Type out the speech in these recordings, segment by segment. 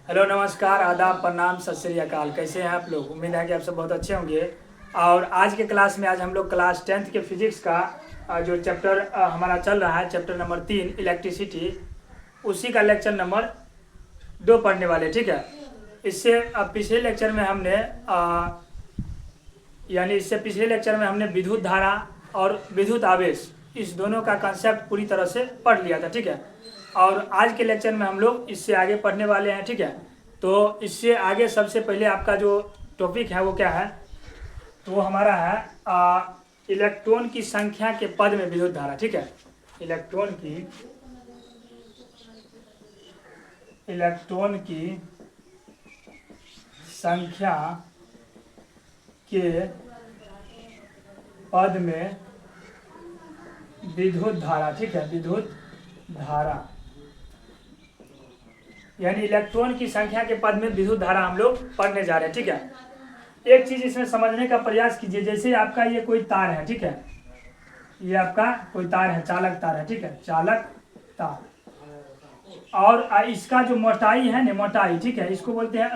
Hello, नमस्कार, आदाब, प्रणाम, सत श्री अकाल। कैसे हैं आप लोग? उम्मीद है कि आप सब बहुत अच्छे होंगे। और आज के क्लास में आज हम लोग क्लास 10th के फिजिक्स का जो चैप्टर हमारा चल रहा है, चैप्टर नंबर 3 इलेक्ट्रिसिटी, उसी का लेक्चर नंबर 2 पढ़ने वाले। ठीक है। इससे पिछले लेक्चर में हमने पिछले लेक्चर में हमने विद्युत धारा और विद्युत आवेश, इस दोनों का कंसेप्ट पूरी तरह से पढ़ लिया था। ठीक है। और आज के लेक्चर में हम लोग इससे आगे पढ़ने वाले हैं। ठीक है। तो इससे आगे सबसे पहले आपका जो टॉपिक है वो क्या है, तो वो हमारा है इलेक्ट्रॉन की संख्या के पद में विद्युत धारा। ठीक है। इलेक्ट्रॉन की संख्या के पद में विद्युत धारा। ठीक है। विद्युत धारा यानी इलेक्ट्रॉन की संख्या के पद में विद्युत धारा हम लोग पढ़ने जा रहे हैं। ठीक है। एक चीज इसमें समझने का प्रयास कीजिए। जैसे आपका ये कोई तार है, ठीक है, ये आपका कोई तार है, चालक तार है। ठीक है, चालक तार। और इसका जो मोटाई है ना, मोटाई, ठीक है, इसको बोलते हैं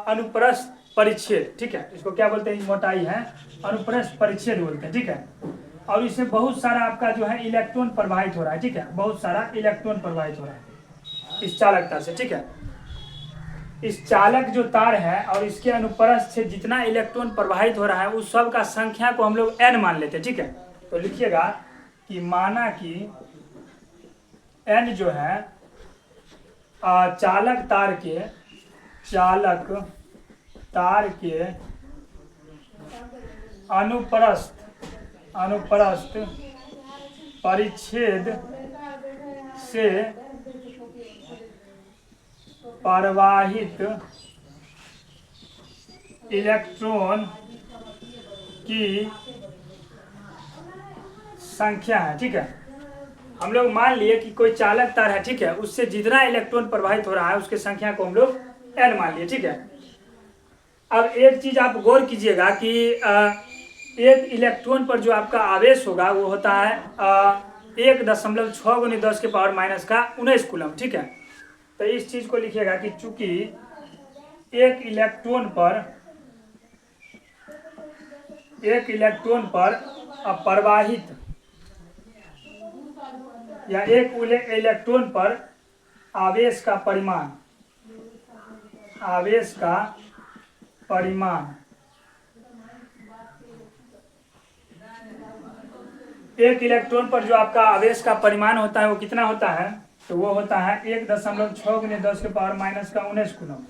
अनुप्रस्थ परिच्छेद। ठीक है, इसको क्या बोलते हैं? मोटाई है, अनुप्रस्थ परिच्छेद बोलते हैं। ठीक है। और इसमें बहुत सारा आपका जो है इलेक्ट्रॉन प्रवाहित हो रहा है। ठीक है, बहुत सारा इलेक्ट्रॉन प्रवाहित हो रहा है इस चालक तार से। ठीक है। इस चालक जो तार है और इसके अनुप्रस्थ से जितना इलेक्ट्रॉन प्रवाहित हो रहा है उस सब का संख्या को हम लोग n मान लेते हैं। ठीक है। तो लिखिएगा कि माना कि n जो है चालक तार के अनुप्रस्थ परिच्छेद से प्रवाहित इलेक्ट्रॉन की संख्या है। ठीक है। हम लोग मान लिए कि कोई चालक तार है, ठीक है, उससे जितना इलेक्ट्रॉन प्रवाहित हो रहा है उसके संख्या को हम लोग n मान लिए। ठीक है। अब एक चीज आप गौर कीजिएगा कि एक इलेक्ट्रॉन पर जो आपका आवेश होगा वो होता है 1.6 × 10⁻⁻⁻⁰ कूलम। ठीक है। तो इस चीज को लिखिएगा कि चूंकि एक इलेक्ट्रॉन पर प्रवाहित या एक इलेक्ट्रॉन पर आवेश का परिमाण एक इलेक्ट्रॉन पर जो आपका आवेश का परिमाण होता है वो कितना होता है? तो वो होता है 1.6 × 10⁻⁻⁻⁰ कूलम।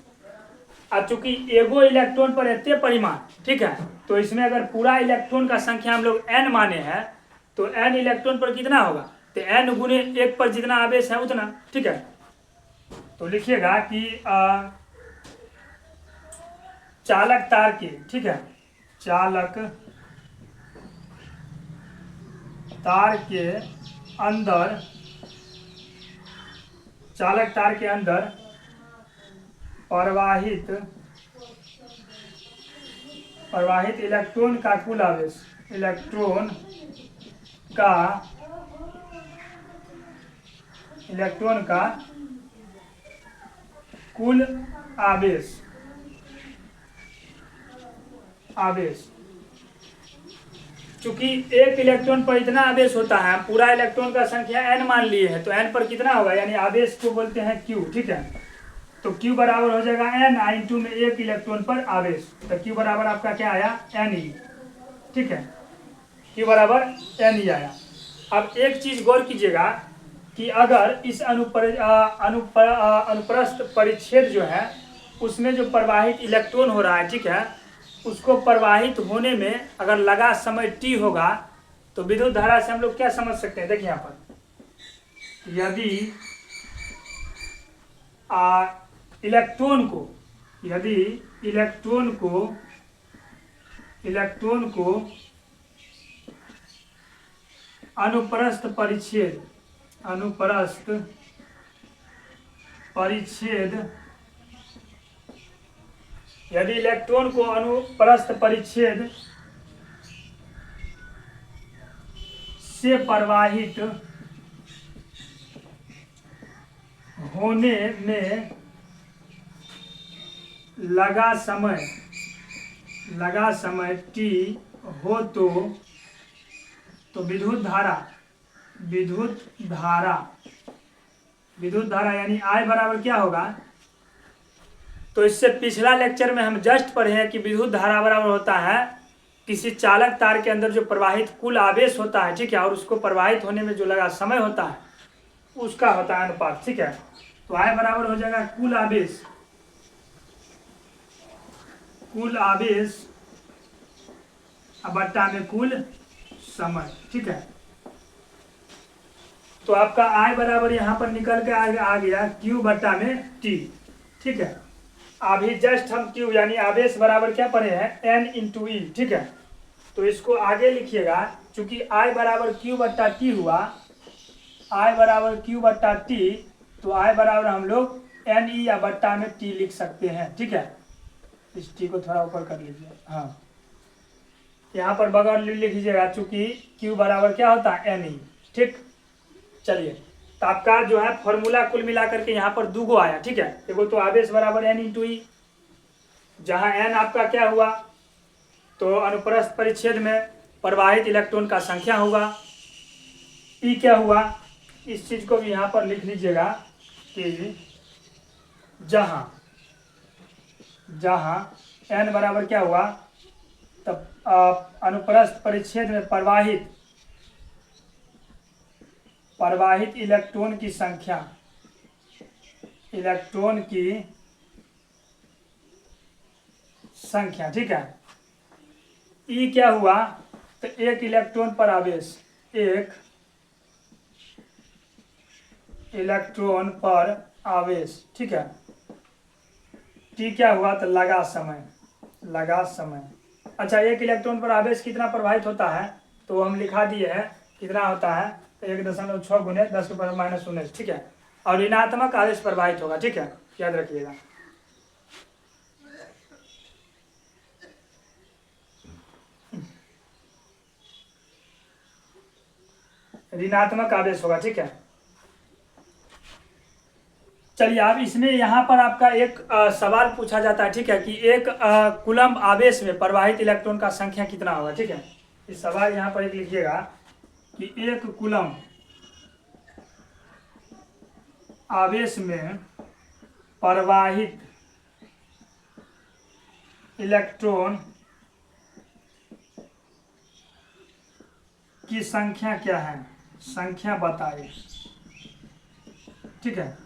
और चूंकि एगो इलेक्ट्रॉन पर इतने परिमाण, ठीक है, तो इसमें अगर पूरा इलेक्ट्रॉन का संख्या हम लोग n माने हैं तो n इलेक्ट्रॉन पर कितना होगा? तो n × 1 पर जितना आवेश है उतना। ठीक है। तो लिखिएगा कि चालक तार के, ठीक है, चालक तार के अंदर प्रवाहित इलेक्ट्रॉन का कुल आवेश, इलेक्ट्रॉन का कुल आवेश चूंकि एक इलेक्ट्रॉन पर इतना आवेश होता है, पूरा इलेक्ट्रॉन का संख्या n मान लिए हैं, तो n पर कितना होगा? यानी आवेश को बोलते हैं Q। ठीक है। तो Q बराबर हो जाएगा n × में एक इलेक्ट्रॉन पर आवेश। तो Q बराबर आपका क्या आया? Ne। ठीक है, Q बराबर Ne आया। अब एक चीज गौर कीजिएगा कि अगर इस अनुप्रस्थ परिच्छेद जो है उसमें जो प्रवाहित इलेक्ट्रॉन हो रहा है, ठीक है, उसको प्रवाहित होने में अगर लगा समय t होगा तो विद्युत धारा से हम लोग क्या समझ सकते हैं? देखिए यहाँ पर, यदि इलेक्ट्रॉन को अनुप्रस्थ परिच्छेद से प्रवाहित होने में लगा समय t हो तो विद्युत धारा यानी I बराबर क्या होगा। तो इससे पिछला लेक्चर में हम जस्ट पढ़े हैं कि विद्युत धारा बराबर होता है किसी चालक तार के अंदर जो प्रवाहित कुल आवेश होता है, ठीक है, और उसको प्रवाहित होने में जो लगा समय होता है उसका होता है अनुपात, ठीक है। तो I बराबर हो जाएगा कुल आवेश बट्टा में कुल समय, ठीक है। तो आपका I बराबर यहाँ पर निकल के आ गया Q बट्टा में T, ठीक है। अभी जस्ट हम Q यानी आवेश बराबर क्या पढ़े हैं N इंटू E, ठीक है। तो इसको आगे लिखिएगा, चूंकि I बराबर Q बट्टा T हुआ, I बराबर Q बट्टा T, तो I बराबर हम लोग NE या बट्टा में T लिख सकते हैं, ठीक है। इस T को थोड़ा ऊपर कर लीजिए, हाँ, यहाँ पर बगल लिख लीजिएगा, चूंकि Q बराबर क्या होता है NE, ठीक। चलिए, तो आपका जो है फॉर्मूला कुल मिलाकर के यहाँ पर दूगो आया, ठीक है। देखो, तो आवेश बराबर N इंटू ई, जहाँ N आपका क्या हुआ, तो अनुप्रस्थ परिच्छेद में प्रवाहित इलेक्ट्रॉन का संख्या होगा। E क्या हुआ, इस चीज को भी यहाँ पर लिख लीजिएगा कि जहाँ N बराबर क्या हुआ, तब अनुप्रस्थ परिच्छेद में प्रवाहित इलेक्ट्रॉन की संख्या, ठीक है। E क्या हुआ, तो एक इलेक्ट्रॉन पर आवेश, ठीक है। T क्या हुआ, तो लगा समय। अच्छा, एक इलेक्ट्रॉन पर आवेश कितना प्रवाहित होता है, तो हम लिखा दिए हैं कितना होता है, 1.6 गुने 10⁻⁻⁹, ठीक है। और ऋणात्मक आवेश प्रवाहित होगा, ठीक है, याद रखिएगा। ऋणात्मक आवेश होगा, ठीक है। चलिए, अब इसमें यहाँ पर आपका एक सवाल पूछा जाता है, ठीक है, कि एक कूलम्ब आवेश में प्रवाहित इलेक्ट्रॉन का संख्या कितना होगा, ठीक है। इस सवाल यहाँ पर एक लिखिएगा कि एक कूलम्ब आवेश में प्रवाहित इलेक्ट्रॉन की संख्या क्या है, संख्या बताइए, ठीक है।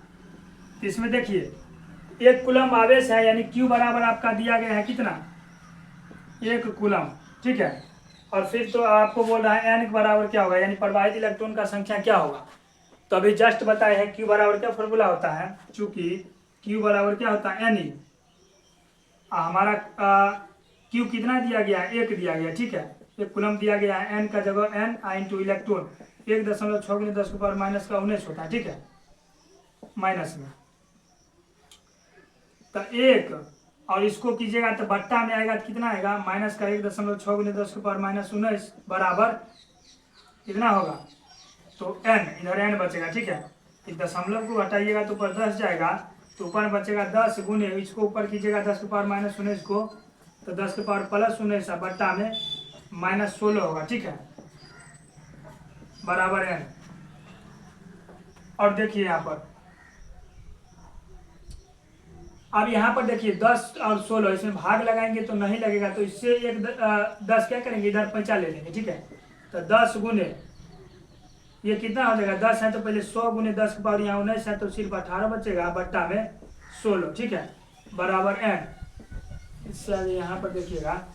इसमें देखिए, एक कूलम्ब आवेश है यानी Q बराबर आपका दिया गया है कितना, 1 कूलम्ब, ठीक है। और फिर तो आपको बोल रहा है N बराबर क्या होगा, यानी प्रवाहित इलेक्ट्रॉन का संख्या क्या होगा। तो अभी जस्ट बताए हैं Q बराबर क्या फॉर्मूला होता है, चूंकि Q बराबर क्या होता है NE, हमारा Q कितना दिया गया है, 1 दिया गया, ठीक है। एक कूलम्ब दिया गया है, N का जगह N, I इंटू इलेक्ट्रॉन 1.6 × 10⁻⁻⁹ होता है, ठीक है, माइनस में। तो 1 और इसको कीजिएगा तो बट्टा में आएगा, कितना आएगा, माइनस का 1.6 × 10⁻⁻⁹ बराबर कितना होगा, तो N, इधर N बचेगा, ठीक है। इस दशमलव को हटाइएगा तो ऊपर 10 जाएगा, तो ऊपर बचेगा 10 गुने, इसको ऊपर कीजिएगा 10⁻⁻⁹ को, तो 10⁻+19 बट्टा में -16 होगा, ठीक है, बराबर N। और देखिए यहाँ पर, अब यहाँ पर देखिए 10 और 16 इसमें भाग लगाएंगे तो नहीं लगेगा, तो इससे एक 10 क्या करेंगे, इधर पैंचा ले लेंगे, ठीक है। तो 10 गुने ये कितना हो जाएगा, 10 है तो पहले 100 गुने 10 के पावर यहाँ 19 है, तो सिर्फ 18 बचेगा, बट्टा में 16, ठीक है, बराबर N। इससे आगे यहाँ पर देखिएगा,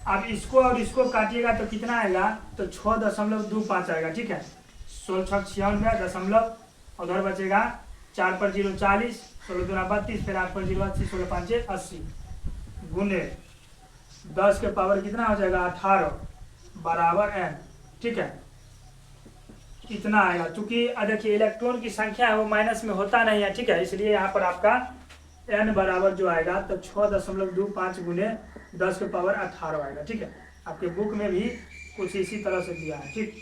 अब इसको और इसको काटिएगा तो कितना आएगा, तो 6.25 आएगा, ठीक है। 16 × 96 दशमलव, उधर बचेगा 4 पर 0 40, 16 दूना 32, फिर 8 पर 0 80, 16 5 80 गुने 10 के पावर कितना हो जाएगा, 18, बराबर N, ठीक है। इतना आएगा, चूंकि देखिए इलेक्ट्रॉन की संख्या है वो माइनस में होता नहीं है, ठीक है, इसलिए यहाँ पर आपका N बराबर जो आएगा तो 6.25 गुने 10 के पावर 18 आएगा, ठीक है। आपके बुक में भी कुछ इसी तरह से दिया है, ठीक।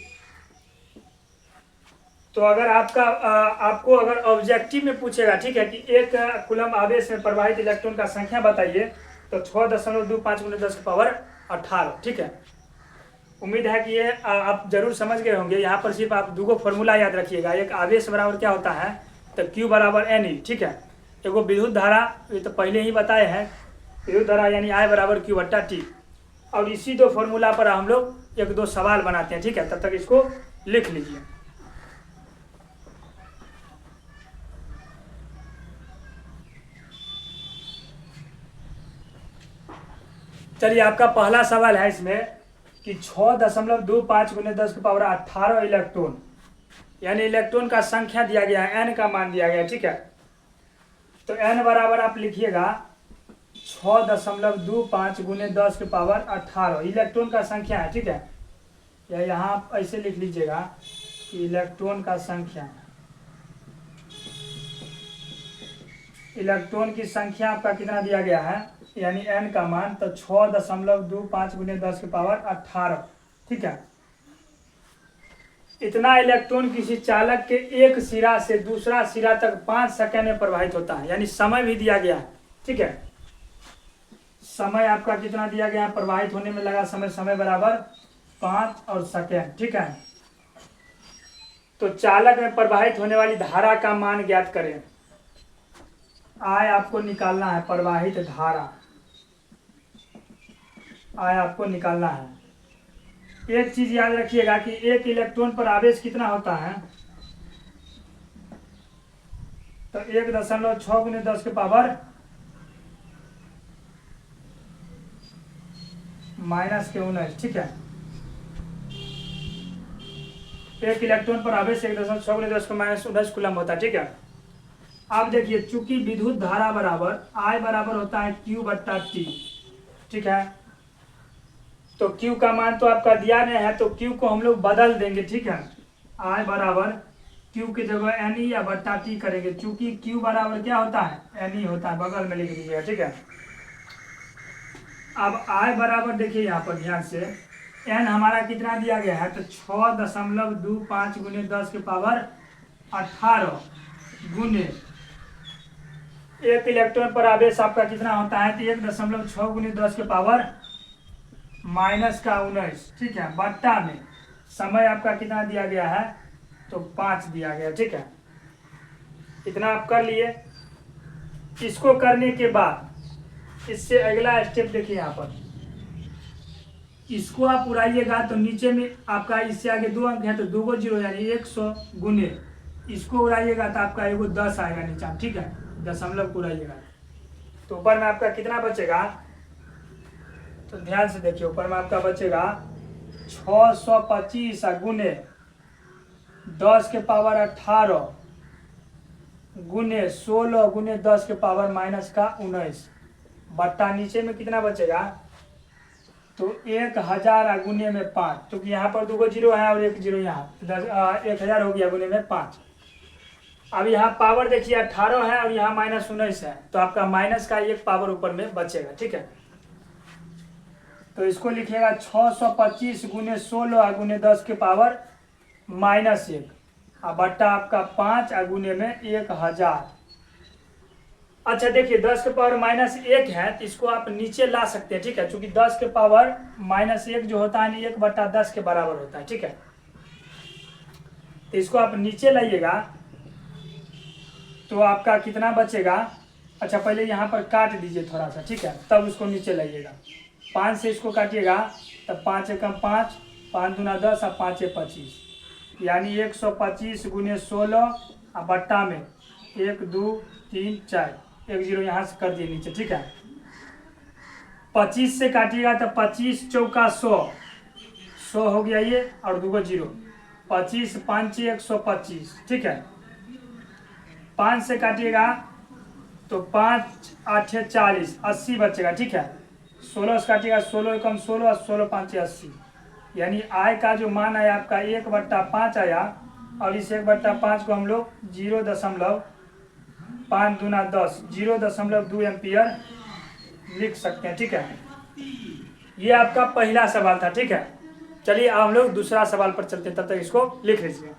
तो अगर आपको अगर ऑब्जेक्टिव में पूछेगा, ठीक है, कि एक कूलम आवेश में प्रवाहित इलेक्ट्रॉन का संख्या बताइए, तो 6.25 × 10⁻18, ठीक है। उम्मीद है कि ये आप जरूर समझ गए होंगे। यहाँ पर सिर्फ आप दो फॉर्मूला याद रखिएगा। एक आवेश बराबर क्या होता है, तो Q बराबर NE, ठीक है। एगो विद्युत धारा, ये तो पहले ही बताए हैं, विद्युत धारा यानी I बराबर Q/T। और इसी दो फॉर्मूला पर हम लोग एक दो सवाल बनाते हैं, ठीक है। तब तक इसको लिख लीजिए। चलिए, आपका पहला सवाल है इसमें कि 6.25 × 10⁻18 इलेक्ट्रॉन, यानी इलेक्ट्रॉन का संख्या दिया गया है, n का मान दिया गया है, ठीक है। तो n बराबर आप लिखिएगा 6.25 × 10⁻18 इलेक्ट्रॉन का संख्या है, ठीक है। या यहाँ आप ऐसे लिख लीजिएगा कि इलेक्ट्रॉन का संख्या, इलेक्ट्रॉन की संख्या आपका कितना दिया गया है, यानी n का मान, तो 6.25 × 10⁻18, ठीक है। इतना इलेक्ट्रॉन किसी चालक के एक सिरा से दूसरा सिरा तक 5 सेकंड में प्रवाहित होता है, यानी समय भी दिया गया है, ठीक है। समय आपका कितना दिया गया है, प्रवाहित होने में लगा समय बराबर 5 सेकंड, ठीक है। तो चालक में प्रवाहित होने वाली धारा का मान ज्ञात करें। I आपको निकालना है, प्रवाहित धारा I आपको निकालना है। एक चीज याद रखिएगा कि एक इलेक्ट्रॉन पर आवेश कितना होता है, तो 1.6 × 10⁻⁻⁹, ठीक है। एक इलेक्ट्रॉन पर आवेश 1.6 × 10⁻⁻⁹ कूलम होता है, ठीक है। अब देखिए, चूंकि विद्युत धारा बराबर I बराबर होता है Q/T, ठीक है। तो Q का मान तो आपका दिया नहीं है, तो Q को हम लोग बदल देंगे, ठीक है। I बराबर Q की जगह NE या /T करेंगे, चूंकि Q बराबर क्या होता है, NE होता है, बगल में लिख दीजिएगा, ठीक है। अब I बराबर देखिए यहाँ पर ध्यान से, N हमारा कितना दिया गया है, तो 6.25 × 10⁻18 गुने एक इलेक्ट्रॉन पर आवेश आपका कितना होता है, तो 1.6 × 10⁻⁻⁹, ठीक है, बट्टा में समय आपका कितना दिया गया है, तो 5 दिया गया, ठीक है। इतना आप कर लिए। इसको करने के बाद इससे अगला स्टेप देखिए, यहाँ पर इसको आप उड़ाइएगा तो नीचे में आपका इससे आगे 2 अंक है, तो 2 को 0 यानी 100 गुने इसको उड़ाइएगा तो आपका एगो 10 आएगा नीचे, ठीक है। दशमलव को उड़ाइएगा तो ऊपर में आपका कितना बचेगा, तो ध्यान से देखिए, ऊपर में आपका बचेगा 625 गुने 10⁻18 गुने 16 गुने 10⁻⁻�19 बट्टा नीचे में कितना बचेगा, तो 1000 गुने में 5, क्योंकि यहाँ पर 2 0 है और 1 0 यहाँ, 1000 हो गया गुने में 5। अब यहाँ पावर देखिए 18 है और यहाँ -19 है, तो आपका माइनस का 1 पावर ऊपर में बचेगा, ठीक है। तो इसको लिखिएगा 625 गुने 16 गुने 10⁻⁻1 और बट्टा आपका 5 गुने में 1000। अच्छा देखिए, 10⁻⁻1 है, तो इसको आप नीचे ला सकते हैं, ठीक है, क्योंकि 10⁻⁻1 जो होता है 1/10 के बराबर होता है, ठीक है। तो इसको आप नीचे लाइएगा तो आपका कितना बचेगा। अच्छा पहले यहाँ पर काट दीजिए थोड़ा सा, ठीक है, तब उसको नीचे लाइएगा। 5 से इसको काटिएगा तब 5 एकम 5, 5 दूना 10 और 5 25, यानी 125 गुने 16 और बट्टा में 1 2 3 4, 1 0 यहाँ से कर दिए नीचे, ठीक है। 25 से काटिएगा तो 25 चौका 100 हो गया ये, और 2 0, 25 5 125, ठीक है। 5 से काटिएगा तो 5 8 40, 80 बचेगा, ठीक है। 16 से काटिएगा 16 एकम 16 और 16 5 80, यानी I का जो मान आया आपका 1/5 आया, और इस 1/5 को हम लोग 0.5 दूना 10 0.2 एम्पियर लिख सकते हैं, ठीक है। ये आपका पहला सवाल था, ठीक है। चलिए अब हम लोग दूसरा सवाल पर चलते हैं, तब तक इसको लिख लीजिए।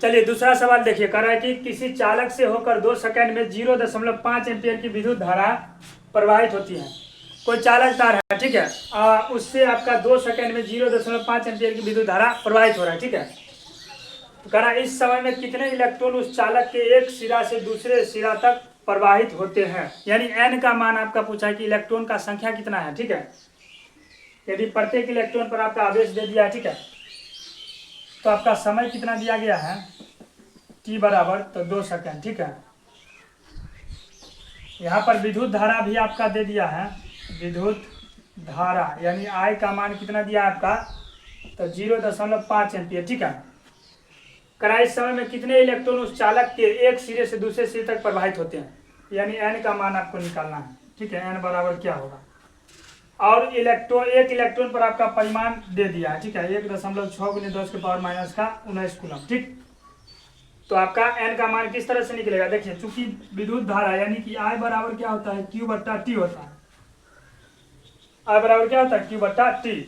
चलिए दूसरा सवाल देखिए, कह रहा है कि किसी चालक से होकर 2 सेकंड में 0.5 एम्पियर की विद्युत धारा प्रवाहित होती है। कोई चालक तार है, ठीक है, उससे आपका 2 सेकंड में 0.5 एम्पियर की विद्युत धारा प्रवाहित हो रहा है, ठीक है। तो कह रहा है इस समय में कितने इलेक्ट्रॉन उस चालक के एक सिरा से दूसरे सिरा तक प्रवाहित होते हैं, यानी n का मान आपका पूछा है कि इलेक्ट्रॉन का संख्या कितना है, ठीक है। यदि प्रत्येक इलेक्ट्रॉन पर आपका आवेश दे दिया है, ठीक है, तो आपका समय कितना दिया गया है, t बराबर तो 2 सेकंड, ठीक है। यहाँ पर विद्युत धारा भी आपका दे दिया है, विद्युत धारा यानी I का मान कितना दिया है आपका, तो 0.5 एम्पियर, ठीक है। करा इस समय में कितने इलेक्ट्रॉन उस चालक के एक सिरे से दूसरे सिरे तक प्रवाहित होते हैं, यानी n का मान आपको निकालना है, ठीक है। n बराबर क्या होगा, और एक इलेक्ट्रॉन पर आपका परिमाण दे दिया है, ठीक है, 1.6 × 10⁻⁻⁰ कूलम, ठीक। तो आपका n का मान किस तरह से निकलेगा, देखिए चूंकि विद्युत धारा यानी कि I बराबर क्या होता है, Q/T होता है। I बराबर क्या होता है, Q/T।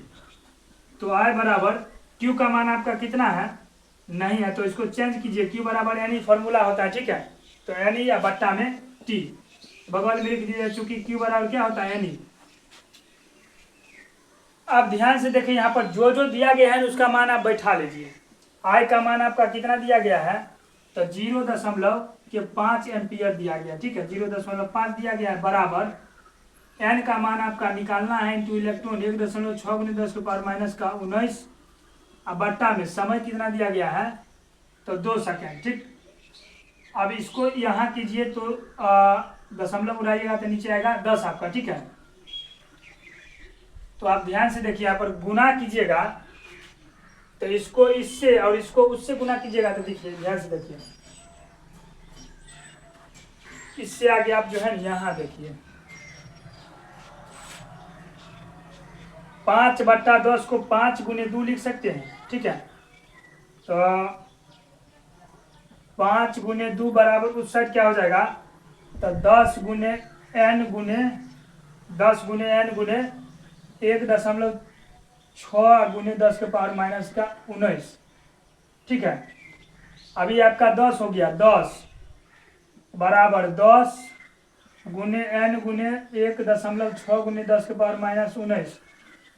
तो I बराबर Q का मान आपका कितना है, नहीं है, तो इसको चेंज कीजिए, Q बराबर यानी फॉर्मूला होता है, ठीक है। तो यानी या बट्टा में T बगल में लिख दीजिए, चूंकि Q बराबर क्या होता है, यानी। आप ध्यान से देखिए, यहाँ पर जो जो दिया गया है उसका मान आप बैठा लीजिए। I का मान आपका कितना दिया गया है, तो 0.5 एम्पियर दिया गया, ठीक है, 0.5 दिया गया है, बराबर n का मान आपका निकालना है इंटू इलेक्ट्रॉन 1.6 × 10⁻⁻⁹ अब बट्टा में समय कितना दिया गया है, तो 2 सेकंड, ठीक। अब इसको यहाँ कीजिए तो दशमलव उड़ाइएगा तो नीचे आएगा 10 आपका, ठीक है। तो आप ध्यान से देखिए, यहाँ पर गुना कीजिएगा तो इसको इससे और इसको उससे गुना कीजिएगा तो देखिए, ध्यान से देखिए, इससे आगे आप जो है यहाँ देखिए 5/10 को 5 × 2 लिख सकते हैं, ठीक है। तो 5 × 2 बराबर उस साइड क्या हो जाएगा, तो 10 × n × 10 × n × 1.6 × 10⁻⁻�19, ठीक है। अभी आपका 10 हो गया, 10 बराबर 10 × n × 1.6 × 10⁻⁻19,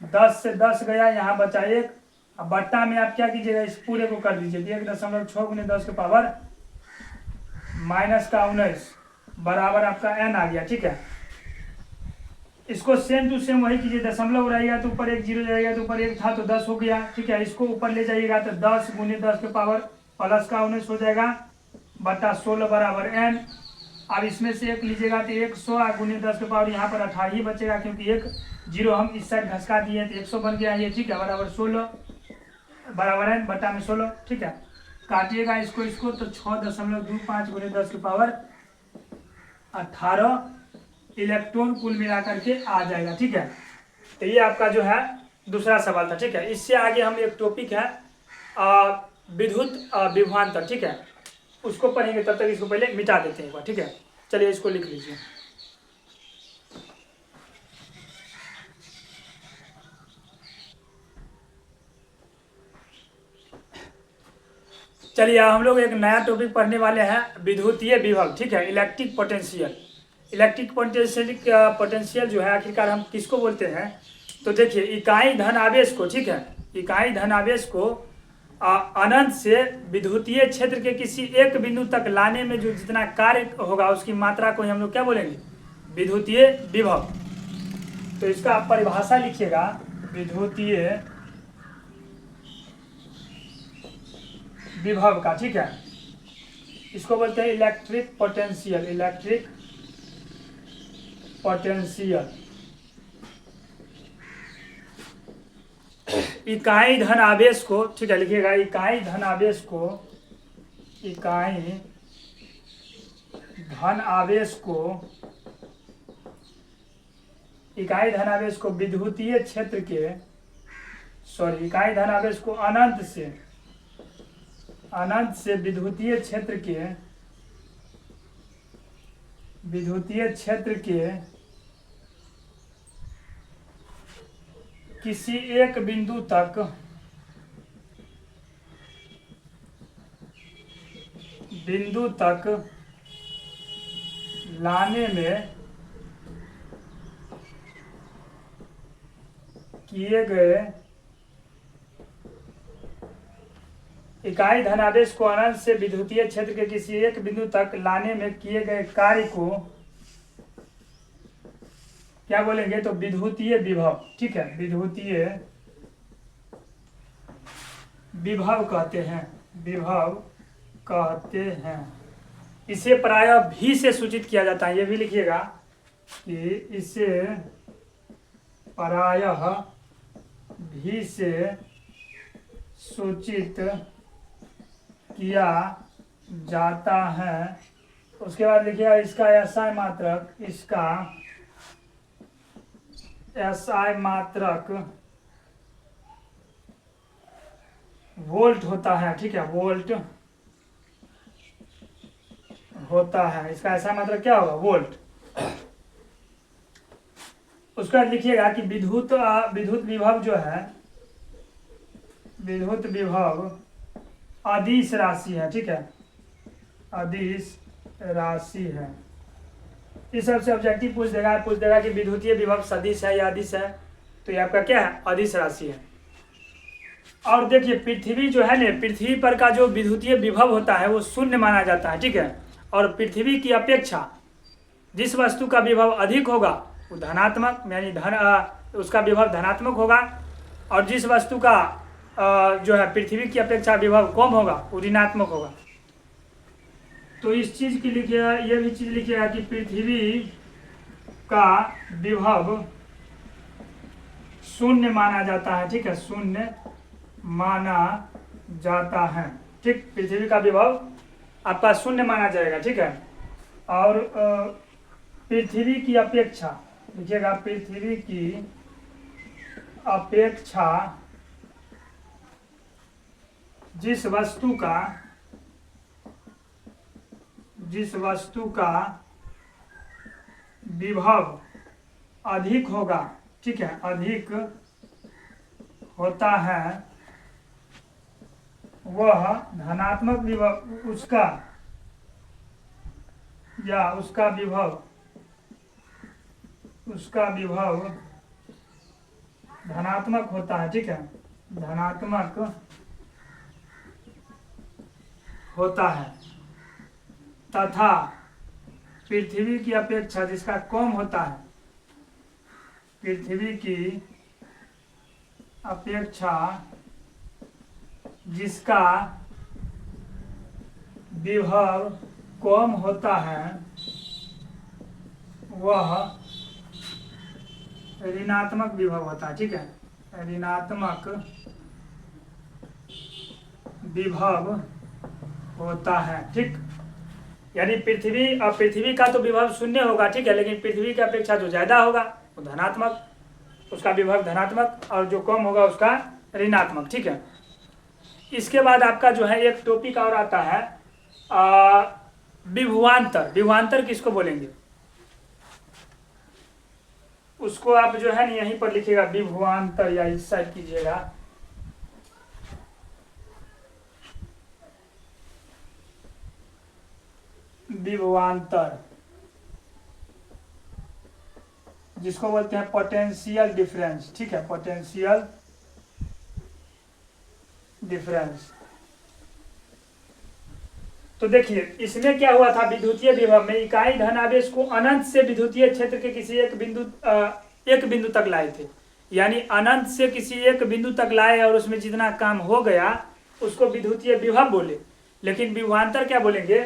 10 से 10 गया, यहाँ बचा 1। अब बट्टा में आप क्या कीजिएगा, इस पूरे को कर दीजिए, 1.6 × 10⁻⁻⁻19 बराबर आपका n आ गया, ठीक है। इसको सेम टू सेम वही कीजिए, दशमलव उड़ाइएगा तो ऊपर 1 0 जाएगा, तो ऊपर 1 था तो 10 हो गया, ठीक है। इसको ऊपर ले जाइएगा तो 10 × 10⁻+19 हो जाएगा, बटा 16 बराबर n। अब इसमें से 1 लीजिएगा तो 100 × 10 यहाँ पर 18 ही बचेगा, क्योंकि 1 0 हम इस साइड घसका दिए तो 100 बन गया ये, ठीक है, बराबर 16 बराबर n बटा में 16, ठीक है। काटिएगा इसको तो 6.25 × 10⁻18 इलेक्ट्रॉन कुल मिलाकर के आ जाएगा, ठीक है। तो ये आपका जो है दूसरा सवाल था, ठीक है। इससे आगे हम एक टॉपिक है विद्युत विभवांतर, ठीक है, उसको पढ़ेंगे, तब तक इसको पहले मिटा देते हैं एक बार, ठीक है। चलिए इसको लिख लीजिए। चलिए हम लोग एक नया टॉपिक पढ़ने वाले हैं, विद्युतीय विभव, ठीक है, इलेक्ट्रिक पोटेंशियल। इलेक्ट्रिक पोटेंशियल जो है आखिरकार हम किसको बोलते हैं, तो देखिए इकाई धन आवेश को, ठीक है, इकाई धन आवेश को अनंत से विद्युतीय क्षेत्र के किसी एक बिंदु तक लाने में जो जितना कार्य होगा उसकी मात्रा को हम लोग क्या बोलेंगे, विद्युतीय विभव। तो इसका आप परिभाषा लिखिएगा, विद्युतीय विभव का, ठीक है, इसको बोलते हैं इलेक्ट्रिक पोटेंशियल। इलेक्ट्रिक पोटेंशियल इकाई धन आवेश को, ठीक है, लिखिएगा इकाई धन आवेश को, इकाई धन आवेश को, इकाई धन आवेश को विद्युतीय क्षेत्र के, सॉरी, इकाई धन आवेश को अनंत से विद्युतीय क्षेत्र के किसी एक बिंदु तक बिंदु तक लाने में किए गए इकाई धनावेश को अनंत से विद्युतीय क्षेत्र के किसी एक बिंदु तक लाने में किए गए कार्य को क्या बोलेंगे? तो विद्युतीय विभव। ठीक है, विद्युतीय विभव कहते हैं, विभव कहते हैं। इसे प्रायः भी से सूचित किया जाता है, ये भी लिखिएगा कि इसे प्रायः भी से सूचित किया जाता है। उसके बाद लिखिएगा इसका एसआई मात्रक, इसका एसआई मात्रक वोल्ट होता है। ठीक है, वोल्ट होता है, इसका एसआई मात्रक क्या होगा? वोल्ट। उसके बाद लिखिएगा कि विद्युत विभव जो है, विद्युत विभव अदिश राशि है। ठीक है, अदिश राशि है। इस सबसे ऑब्जेक्टिव पूछ देगा कि विद्युतीय विभव सदिश है या अदिश है, तो ये आपका क्या है? अदिश राशि है। और देखिए पृथ्वी जो है ना, पृथ्वी पर का जो विद्युतीय विभव होता है वो शून्य माना जाता है। ठीक है, और पृथ्वी की अपेक्षा जिस वस्तु का विभव अधिक होगा वो धनात्मक, यानी उसका विभव धनात्मक होगा, और जिस वस्तु का जो है पृथ्वी की अपेक्षा विभव कम होगा वो ऋणात्मक होगा। तो इस चीज़ की लिखिएगा, ये भी चीज़ लिखिएगा कि पृथ्वी का विभव शून्य माना जाता है। ठीक है, शून्य माना जाता है। ठीक, पृथ्वी का विभव आपका शून्य माना जाएगा। ठीक है, और पृथ्वी की अपेक्षा लिखिएगा, पृथ्वी की अपेक्षा जिस वस्तु का विभव अधिक होगा, ठीक है, अधिक होता है, वह धनात्मक विभव उसका विभव धनात्मक होता है। ठीक है, धनात्मक होता है, तथा पृथ्वी की अपेक्षा जिसका कम होता है, पृथ्वी की अपेक्षा जिसका विभव कम होता है वह ऋणात्मक विभव होता है। ठीक है, ऋणात्मक विभव होता है। ठीक, यानी पृथ्वी का तो विभव शून्य होगा। ठीक है, लेकिन पृथ्वी की अपेक्षा जो ज्यादा होगा वो धनात्मक, उसका विभव धनात्मक, और जो कम होगा उसका ऋणात्मक। ठीक है, इसके बाद आपका जो है एक टॉपिक और आता है विभवांतर। विभवांतर किसको बोलेंगे? उसको आप जो है ना यहीं पर लिखिएगा विभवांतर, या इस साइड कीजिएगा। विभवांतर जिसको बोलते हैं पोटेंशियल डिफरेंस। ठीक है, पोटेंशियल डिफरेंस। तो देखिए इसमें क्या हुआ था, विद्युतीय विभव में इकाई धनावेश को अनंत से विद्युतीय क्षेत्र के किसी एक बिंदु तक लाए थे। यानी अनंत से किसी एक बिंदु तक लाए और उसमें जितना काम हो गया उसको विद्युतीय विभव बोले। लेकिन विभवांतर क्या बोलेंगे?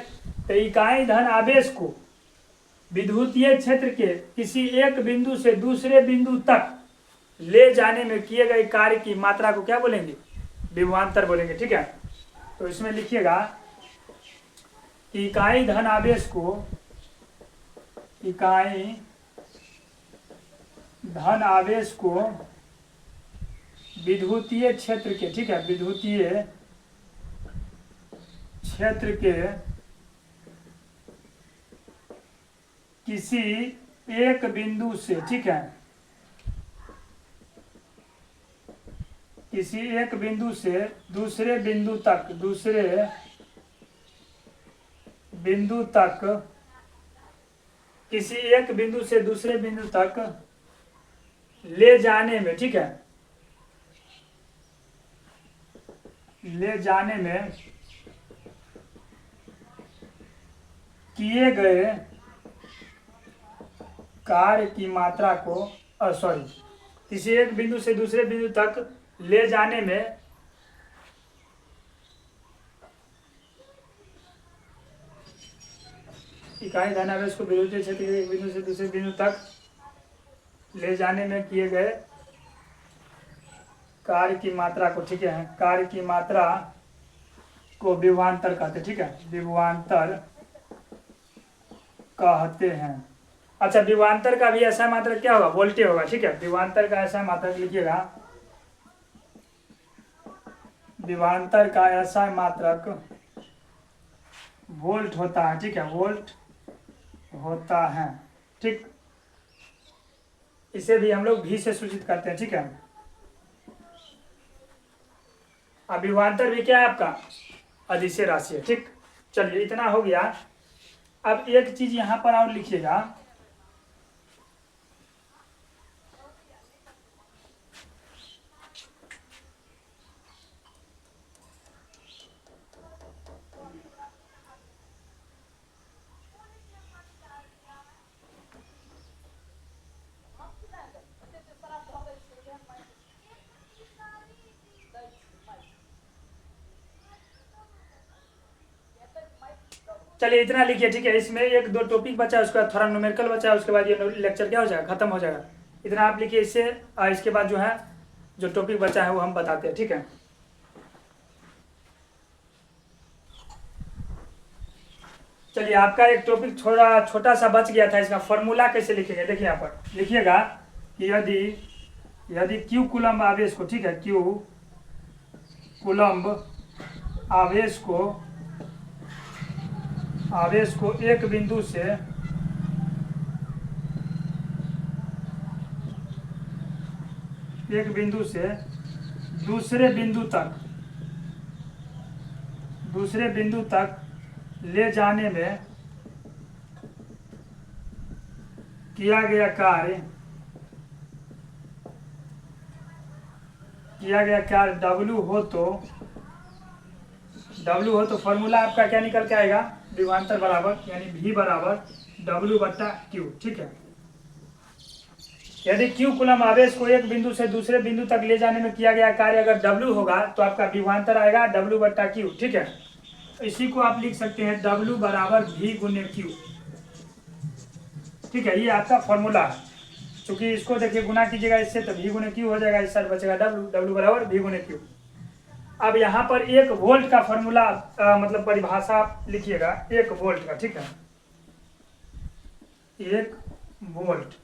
तो इकाई धन आवेश को विद्युतीय क्षेत्र के किसी एक बिंदु से दूसरे बिंदु तक ले जाने में किए गए कार्य की मात्रा को क्या बोलेंगे? विभवांतर बोलेंगे। ठीक है, तो इसमें लिखिएगा इकाई धन आवेश को, इकाई धन आवेश को विद्युतीय क्षेत्र के, ठीक है, विद्युतीय क्षेत्र के किसी एक बिंदु से, ठीक है, किसी एक बिंदु से दूसरे बिंदु तक, दूसरे बिंदु तक, किसी एक बिंदु से दूसरे बिंदु तक ले जाने में, ठीक है, ले जाने में किए गए कार्य की मात्रा को, सॉरी, किसी एक बिंदु से दूसरे बिंदु तक ले जाने में इकाई धनावेश को विद्युतीय क्षेत्र के एक बिंदु से दूसरे बिंदु तक ले जाने में किए गए कार्य की मात्रा को, ठीक है, कार्य की मात्रा को विभवांतर कहते हैं, ठीक है, विभवांतर कहते हैं। अच्छा, विभवांतर का भी ऐसा मात्रक क्या होगा, वोल्टेज होगा, ठीक है, विभवांतर का ऐसा मात्रक लिखिएगा, विभवांतर का ऐसा मात्रक वोल्ट होता है, ठीक है, वोल्ट होता है, ठीक, इसे भी हम लोग भी से सूचित करते हैं, ठीक है। अब विभवांतर भी क्या है आपका, अदिश राशि है, ठीक। चलिए, इतना हो गया। अब एक चीज यहां पर और लिखिएगा, चलिए इतना लिखिए, ठीक है। इसमें एक दो टॉपिक बचा है, उसके बाद थोड़ा न्यूमेरिकल बचा है, उसके बाद ये लेक्चर क्या हो जाएगा, खत्म हो जाएगा। इतना आप लिखिए इससे, इसके बाद जो है जो टॉपिक बचा है वो हम बताते हैं, ठीक है। चलिए, आपका एक टॉपिक थोड़ा छोटा सा बच गया था, इसका फॉर्मूला कैसे लिखेंगे, देखिए यहाँ पर लिखिएगा कि यदि क्यू कूलम्ब आवेश को, ठीक है, क्यू कूलम्ब आवेश को एक बिंदु से दूसरे बिंदु तक ले जाने में किया गया कार्य W हो तो फॉर्मूला आपका क्या निकल के आएगा, विभवांतर बराबर यानी V बराबर W/Q, ठीक है। यदि Q कूलम्ब आवेश को एक बिंदु से दूसरे बिंदु तक ले जाने में किया गया कार्य अगर W होगा तो आपका विभवांतर आएगा W/Q, ठीक है। इसी को आप लिख सकते हैं W बराबर V/Q, ठीक है, ये आपका फॉर्मूला है। चूंकि इसको देखिए गुना कीजिएगा इससे तो V/Q हो जाएगा, इस साइड बचेगा W बराबर V/Q। अब यहाँ पर एक वोल्ट का फॉर्मूला मतलब परिभाषा लिखिएगा, एक वोल्ट का, ठीक है, एक वोल्ट।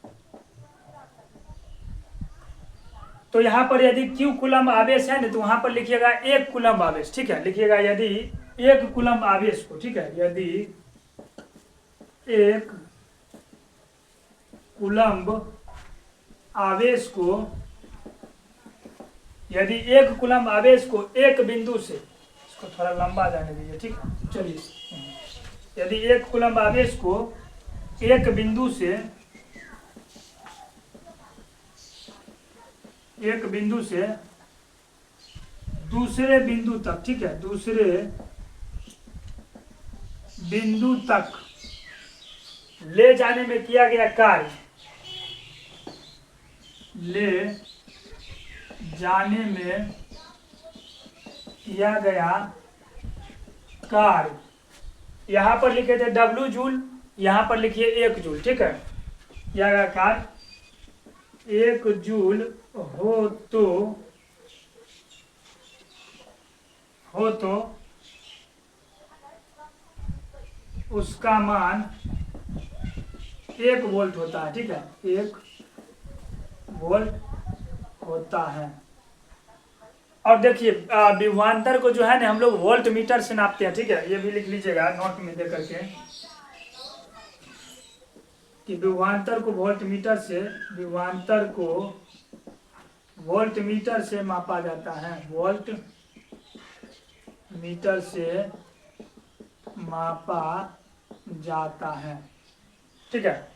तो यहाँ पर यदि Q कूलम्ब आवेश है ना तो वहां पर लिखिएगा एक कूलम्ब आवेश, ठीक है, लिखिएगा यदि एक कूलम्ब आवेश को, ठीक है, यदि एक कूलम्ब आवेश को एक बिंदु से, इसको थोड़ा लंबा जाने दीजिए, ठीक है, चलिए, यदि एक कूलम्ब आवेश को एक बिंदु से दूसरे बिंदु तक, ठीक है, दूसरे बिंदु तक ले जाने में किया गया कार्य, यहाँ पर लिखे थे W जूल, यहाँ पर लिखिए 1 जूल, ठीक है, किया गया कार्य 1 जूल हो तो उसका मान 1 वोल्ट होता है, ठीक है, 1 वोल्ट होता है। और देखिए विभवांतर को जो है ना हम लोग वोल्ट मीटर से नापते हैं, ठीक है, ये भी लिख लीजिएगा नोट में दे करके कि विभवांतर को वोल्ट मीटर से मापा जाता है, वोल्ट मीटर से मापा जाता है। ठीक है,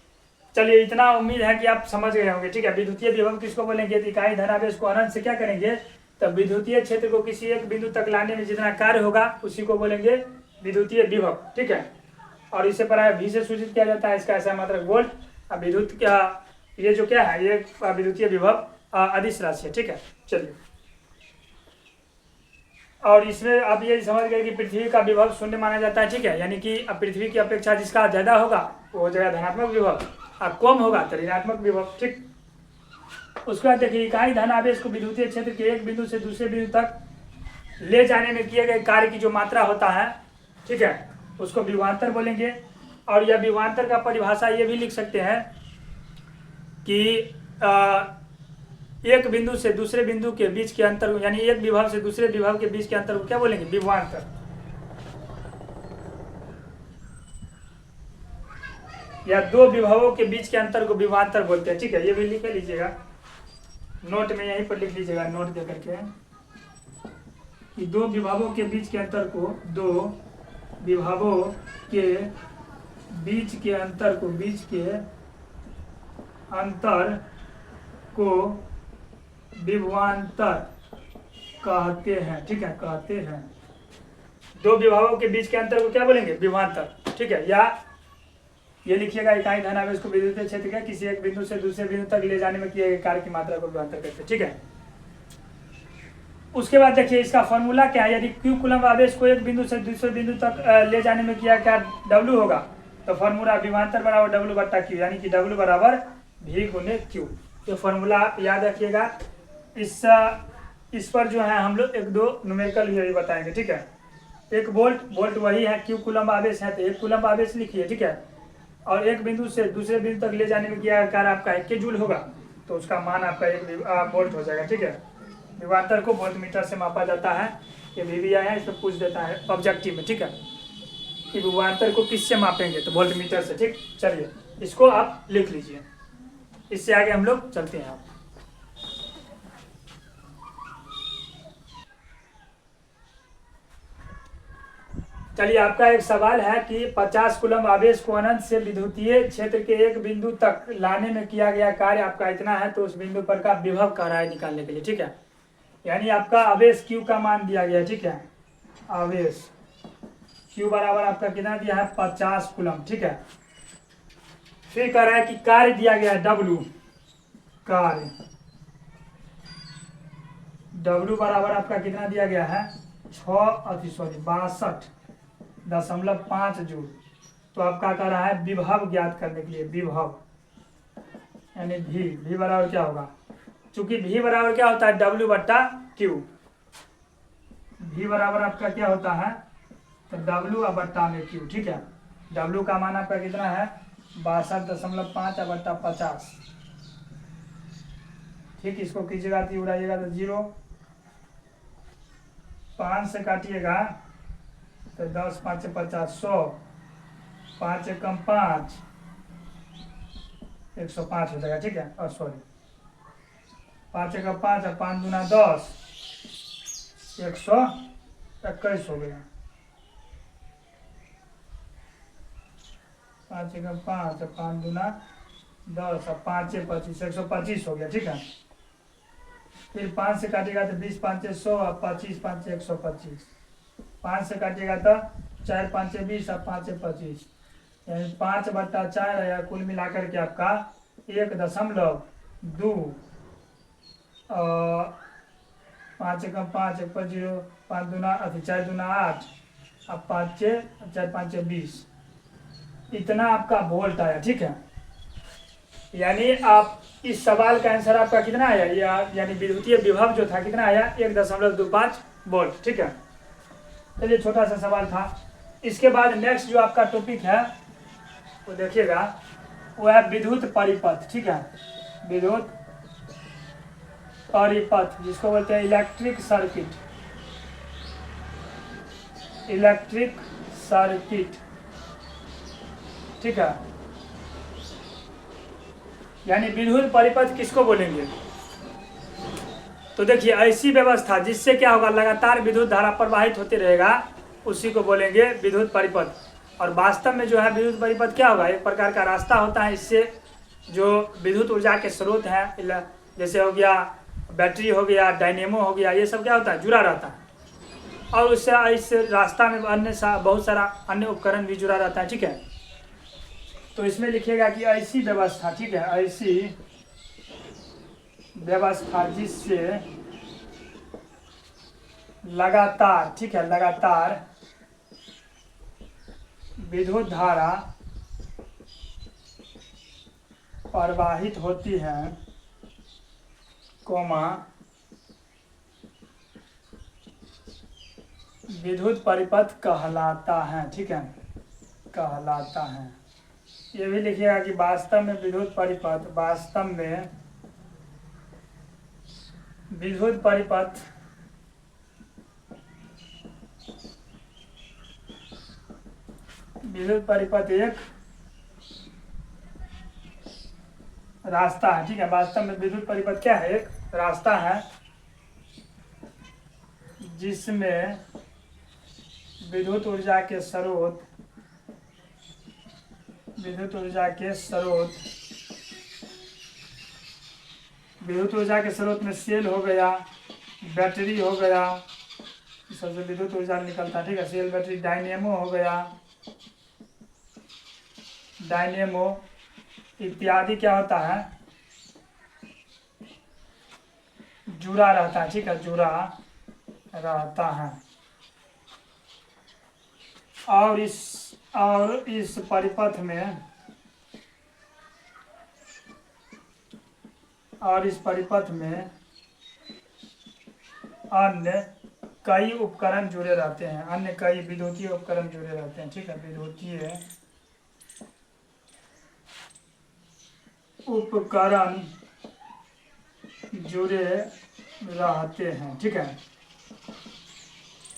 चलिए इतना उम्मीद है कि आप समझ गए होंगे। ठीक है, विद्युतीय विभव किसको बोलेंगे? इकाई धनावेश को अनंत से क्या करेंगे? तब विद्युतीय क्षेत्र को किसी एक बिंदु तक लाने में जितना कार्य होगा उसी को बोलेंगे विद्युतीय विभव। ठीक है, और इसे प्राय V से सूचित किया जाता है, इसका ऐसा मात्रक वोल्ट। अब विद्युत क्या, ये जो क्या है, ये विद्युतीय विभव अदिश राशि है। ठीक है, चलिए, और इसमें आप ये समझ गए कि पृथ्वी का विभव शून्य माना जाता है। ठीक है, यानी कि अब पृथ्वी की अपेक्षा जिसका ज्यादा होगा वो हो जाएगा धनात्मक विभव, अब कम होगा तो ऋणात्मक विभव। ठीक, उसके बाद देखिए इकाई धन आवेश को विद्युतीय क्षेत्र के एक बिंदु से दूसरे बिंदु तक ले जाने में किए गए कार्य की जो मात्रा होता है, ठीक है, उसको विभवांतर बोलेंगे। और यह विभवांतर का परिभाषा ये भी लिख सकते हैं कि एक बिंदु से दूसरे बिंदु के बीच के अंतर, यानी एक विभव से दूसरे विभव के बीच के अंतर को क्या बोलेंगे? विभवांतर। या दो विभवों के बीच के अंतर को विभवांतर बोलते हैं। ठीक है, ये भी लिख लीजिएगा, नोट में यहीं पर लिख लीजिएगा, नोट दे करके कि दो विभवों के बीच के अंतर को, दो विभवों के बीच के अंतर को, बीच के अंतर को विभवांतर कहते हैं। ठीक है, कहते हैं। दो विभवों के बीच के अंतर को क्या बोलेंगे? विभवांतर। ठीक है, या ये लिखिएगा इकाई धन आवेश को विद्युतीय क्षेत्र के किसी एक बिंदु से दूसरे बिंदु तक ले जाने में किए गए कार्य की मात्रा को विभवांतर कहते हैं। ठीक है, उसके बाद देखिए इसका फॉर्मूला क्या है। यदि Q कूलम्ब आवेश को एक बिंदु से दूसरे बिंदु तक ले जाने में किया क्या W होगा, तो फॉर्मूला विभवांतर बराबर W बट्टा Q, यानी कि W बराबर V गुने Q। ये फॉर्मूला आप याद रखिएगा। इस पर जो है हम लोग एक दो न्यूमेरिकल भी बताएंगे। ठीक है, एक वोल्ट वही है, Q कूलम्ब आवेश है तो एक कूलम्ब आवेश लिखिए। ठीक है, और एक बिंदु से दूसरे बिंदु तक ले जाने में किया कार्य आपका 1 जूल होगा, तो उसका मान आपका 1 वोल्ट हो जाएगा। ठीक है, विभवांतर को वोल्ट मीटर से मापा जाता है। ये भी आया है, इसमें पूछ देता है ऑब्जेक्टिव में। ठीक है, कि विभवांतर को किससे मापेंगे? तो वोल्ट मीटर से। ठीक, चलिए इसको आप लिख लीजिए, इससे आगे हम लोग चलते हैं। चलिए, आपका एक सवाल है कि 50 कूलम्ब आवेश को अनंत से विद्युतीय क्षेत्र के एक बिंदु तक लाने में किया गया कार्य आपका इतना है, तो उस बिंदु पर का विभव कह रहा है निकालने के लिए। ठीक है, यानी आपका आवेश Q का मान दिया गया। ठीक है, आवेश Q बराबर आपका कितना दिया है? 50 कूलम्ब। ठीक है, फिर कह रहा है कि कार्य दिया गया है W, कार्य W बराबर आपका कितना दिया गया है? 62.5 जूल। तो आपका कह रहा है विभव ज्ञात करने के लिए, विभव यानी V बराबर क्या होगा? चूंकि V बराबर क्या होता है? W बट्टा Q। V बराबर आपका क्या होता है? तो W बट्टा में Q। ठीक है, W का मान आपका कितना है? 62.5 बट्टा 50। ठीक, इसको कीजिएगा तो उड़ाइएगा तो 0, 5 से काटिएगा तो 10 5 50, 100, 5 एकम 5, 105 हो जाएगा। ठीक है, और सॉरी 5 एकम 5 और 5 दूना 10, 121 हो गया। 5 एकम 5 और 5 दूना 10 और 5 25, 125 हो गया। ठीक है, फिर 5 से काटेगा तो 20 5 100 और 25 5 125, 5 से काटेगा तो 4 5 20 और 5 25, यानी 5 बट्टा 4 या कुल मिलाकर के आपका 1.2 और 5 एकम 5 1 पर 0, 5 दूना 4 दूना 8 अब 5 4 5 20, इतना आपका वोल्ट आया। ठीक है, यानी आप इस सवाल का आंसर आपका कितना आया? यानी विद्युतीय विभव जो था कितना आया? 1.25 वोल्ट। ठीक है, चलिए छोटा सा सवाल था। इसके बाद नेक्स्ट जो आपका टॉपिक है वो देखिएगा, वो है विद्युत परिपथ। ठीक है, विद्युत परिपथ जिसको बोलते हैं इलेक्ट्रिक सर्किट, इलेक्ट्रिक सर्किट। ठीक है, यानी विद्युत परिपथ किसको बोलेंगे? तो देखिए ऐसी व्यवस्था जिससे क्या होगा? लगातार विद्युत धारा प्रवाहित होते रहेगा, उसी को बोलेंगे विद्युत परिपथ। और वास्तव में जो है विद्युत परिपथ क्या होगा, एक प्रकार का रास्ता होता है, इससे जो विद्युत ऊर्जा के स्रोत हैं, जैसे हो गया बैटरी हो गया, डायनेमो हो गया, ये सब क्या होता है, जुड़ा रहता है। और उससे इस रास्ता में बहुत सारा अन्य उपकरण भी जुड़ा रहता है। ठीक है, तो इसमें लिखिएगा कि ऐसी व्यवस्था, ठीक है, ऐसी व्यवस्था जिससे लगातार, ठीक है, लगातार विद्युत धारा प्रवाहित होती है, विद्युत परिपथ कहलाता है। ठीक है, कहलाता है। ये भी लिखिएगा कि वास्तव में विद्युत परिपथ, वास्तव में विद्युत परिपथ एक रास्ता है। ठीक है, वास्तव में विद्युत परिपथ क्या है, एक रास्ता है जिसमें विद्युत ऊर्जा के स्रोत, विद्युत ऊर्जा के स्रोत में सेल हो गया, बैटरी हो गया, सबसे विद्युत ऊर्जा निकलता है। ठीक है, सेल, बैटरी, डायनेमो हो गया, डायनेमो इत्यादि क्या होता है, जुड़ा रहता है। ठीक है, जुड़ा रहता है। और इस परिपथ में, अन्य कई उपकरण जुड़े रहते हैं, अन्य कई विद्युतीय उपकरण जुड़े रहते हैं। ठीक है, विद्युतीय उपकरण जुड़े रहते हैं। ठीक है,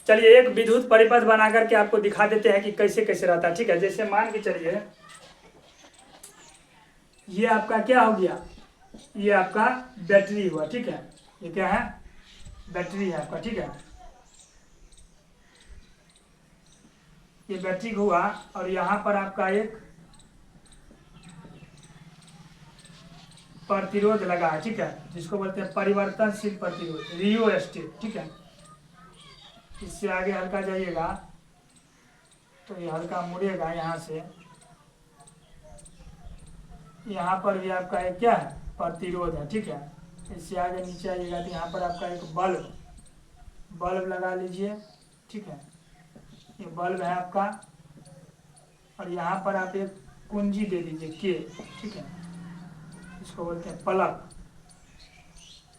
चलिए एक विद्युत परिपथ बना करके आपको दिखा देते हैं कि कैसे कैसे रहता है। ठीक है, जैसे मान के चलिए ये आपका क्या हो गया, ये आपका बैटरी हुआ। ठीक है, ये क्या है, बैटरी है आपका। ठीक है, ये बैटरी हुआ और यहाँ पर आपका एक प्रतिरोध लगा है। ठीक है, जिसको बोलते हैं परिवर्तनशील प्रतिरोध, रियोस्टेट। ठीक है, इससे आगे हल्का जाइएगा तो ये हल्का मुड़ेगा, यहाँ से यहाँ पर भी आपका एक क्या है, प्रतिरोध है। ठीक है, इससे आगे नीचे आइएगा तो यहाँ पर आपका एक बल्ब लगा लीजिए। ठीक है, ये बल्ब है आपका, और यहाँ पर आप एक कुंजी दे दीजिए के। ठीक है, इसको बोलते हैं प्लग।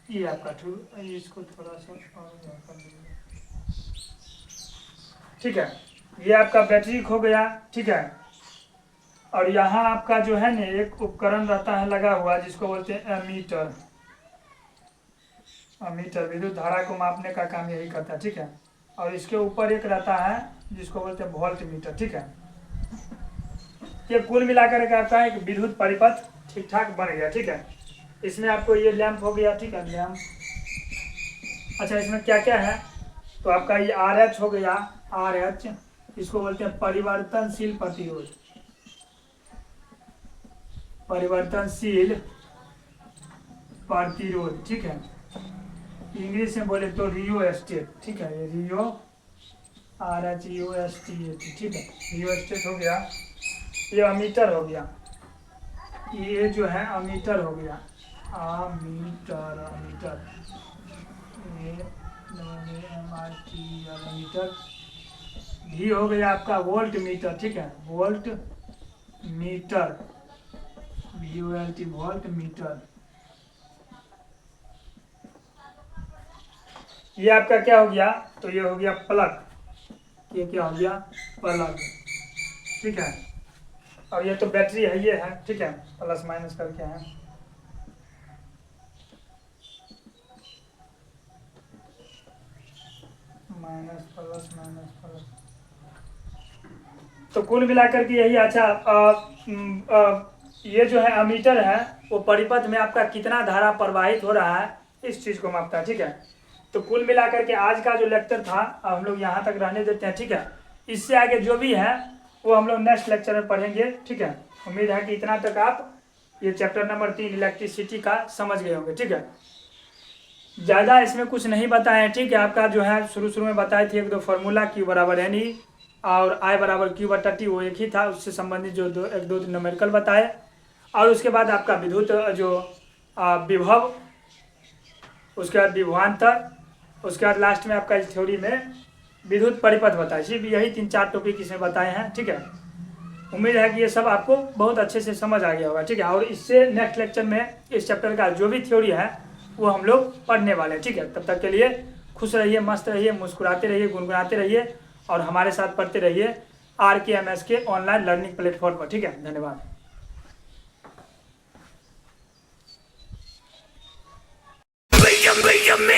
ये आपका इसको थोड़ा सा कर दीजिए। ठीक है, ये आपका बैटरी खो गया। ठीक है, और यहाँ आपका जो है ना एक उपकरण रहता है लगा हुआ, जिसको बोलते हैं एमीटर। एमीटर विद्युत धारा को मापने का काम यही करता है। ठीक है, और इसके ऊपर एक रहता है जिसको बोलते हैं वोल्ट मीटर। ठीक है, ये कुल मिलाकर के आपका एक विद्युत परिपथ ठीक ठाक बन गया। ठीक है, इसमें आपको ये लैंप हो गया। ठीक है, लैंप। अच्छा, इसमें क्या क्या है, तो आपका ये RH हो गया, RH, इसको बोलते हैं परिवर्तनशील प्रतिरोध, परिवर्तनशील प्रतिरोध। ठीक है, इंग्लिश में बोले तो रियोस्टेट। ठीक है, ये रियो RHEOSTAT। ठीक है, रियोस्टेट हो गया। ये अमीटर हो गया, ये जो है अमीटर हो गया, अमीटर, ये अमीटर। भी हो गया आपका वोल्ट मीटर। ठीक है, volt meter, VOLT, volt meter. ये आपका क्या हो गया, तो ये हो गया प्लग। ये क्या हो गया, प्लग। ठीक है, और ये तो बैटरी है, ये है। ठीक है, प्लस माइनस करके है। माइनस प्लस, माइनस प्लस, तो कुल मिलाकर के यही। अच्छा, ये जो है अमीटर है, वो परिपथ में आपका कितना धारा प्रवाहित हो रहा है, इस चीज को मापता है। ठीक है, तो कुल मिलाकर के आज का जो लेक्चर था हम लोग यहाँ तक रहने देते हैं। ठीक है, इससे आगे जो भी है वो हम लोग नेक्स्ट लेक्चर में पढ़ेंगे, ठीक है। उम्मीद है कि इतना तक आप ये चैप्टर नंबर 3 इलेक्ट्रिसिटी का समझ गए होंगे, ठीक है। ज़्यादा इसमें कुछ नहीं बताए हैं, ठीक है। आपका जो है शुरू में बताए थे 1-2 फार्मूला, Q बराबर NE और I बराबर Q/T, वो एक ही था। उससे संबंधित जो 1-2 न्यूमेरिकल बताए, और उसके बाद आपका विद्युत जो विभव, उसके बाद विभवांतर, उसके बाद लास्ट में आपका इस थ्योरी में विद्युत परिपथ बताए। सिर्फ यही 3-4 टॉपिक इसमें बताए हैं, ठीक है। उम्मीद है कि ये सब आपको बहुत अच्छे से समझ आ गया होगा, ठीक है। और इससे नेक्स्ट लेक्चर में इस चैप्टर का जो भी थ्योरी है वो हम लोग पढ़ने वाले हैं, ठीक है। तब तक के लिए खुश रहिए, मस्त रहिए, मुस्कुराते रहिए, गुनगुनाते रहिए और हमारे साथ पढ़ते रहिए RKMS के ऑनलाइन लर्निंग प्लेटफॉर्म पर, ठीक है। धन्यवाद। Me